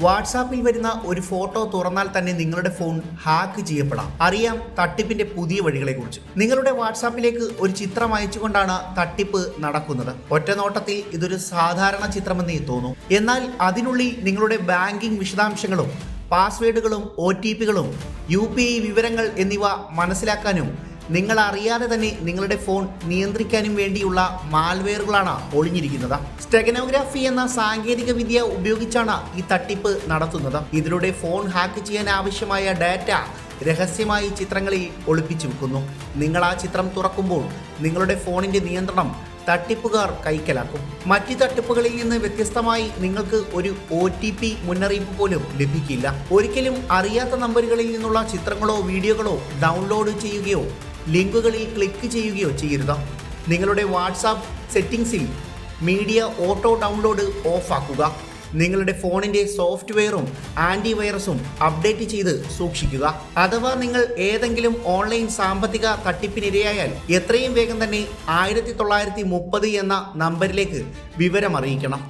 വാട്സാപ്പിൽ വരുന്ന ഒരു ഫോട്ടോ തുറന്നാൽ തന്നെ നിങ്ങളുടെ ഫോൺ ഹാക്ക് ചെയ്യപ്പെടാം. അറിയാം തട്ടിപ്പിന്റെ പുതിയ വഴികളെക്കുറിച്ച്. നിങ്ങളുടെ വാട്സാപ്പിലേക്ക് ഒരു ചിത്രം അയച്ചുകൊണ്ടാണ് തട്ടിപ്പ് നടക്കുന്നത്. ഒറ്റ നോട്ടത്തിൽ ഇതൊരു സാധാരണ ചിത്രമെന്നേ തോന്നും. എന്നാൽ അതിനുള്ളിൽ നിങ്ങളുടെ ബാങ്കിംഗ് വിശദാംശങ്ങളും പാസ്വേഡുകളും OTPകളും UPI വിവരങ്ങൾ എന്നിവ മനസ്സിലാക്കാനും നിങ്ങൾ അറിയാതെ തന്നെ നിങ്ങളുടെ ഫോൺ നിയന്ത്രിക്കാനും വേണ്ടിയുള്ള മാൽവെയറുകളാണ് ഒളിഞ്ഞിരിക്കുന്നത്. സ്റ്റെഗനോഗ്രാഫി എന്ന സാങ്കേതിക വിദ്യ ഉപയോഗിച്ചാണ് ഈ തട്ടിപ്പ് നടത്തുന്നത്. ഇതിലൂടെ ഫോൺ ഹാക്ക് ചെയ്യാൻ ആവശ്യമായ ഡാറ്റ രഹസ്യമായി ചിത്രങ്ങളിൽ ഒളിപ്പിച്ചു വെക്കുന്നു. നിങ്ങൾ ആ ചിത്രം തുറക്കുമ്പോൾ നിങ്ങളുടെ ഫോണിന്റെ നിയന്ത്രണം തട്ടിപ്പുകാർ കൈക്കലാക്കും. മറ്റ് തട്ടിപ്പുകളിൽ നിന്ന് വ്യത്യസ്തമായി നിങ്ങൾക്ക് ഒരു OTP മുന്നറിയിപ്പ് പോലും ലഭിക്കില്ല. ഒരിക്കലും അറിയാത്ത നമ്പറുകളിൽ നിന്നുള്ള ചിത്രങ്ങളോ വീഡിയോകളോ ഡൗൺലോഡ് ചെയ്യുകയോ ലിങ്കുകളിൽ ക്ലിക്ക് ചെയ്യുകയോ ചെയ്യരുത്. നിങ്ങളുടെ വാട്സാപ്പ് സെറ്റിംഗ്സിൽ മീഡിയ ഓട്ടോ ഡൗൺലോഡ് ഓഫ് ആക്കുക. നിങ്ങളുടെ ഫോണിൻ്റെ സോഫ്റ്റ്വെയറും ആൻറ്റിവൈറസും അപ്ഡേറ്റ് ചെയ്ത് സൂക്ഷിക്കുക. അഥവാ നിങ്ങൾ ഏതെങ്കിലും ഓൺലൈൻ സാമ്പത്തിക തട്ടിപ്പിനിരയായാൽ എത്രയും വേഗം തന്നെ 1930 എന്ന നമ്പറിലേക്ക് വിവരം അറിയിക്കണം.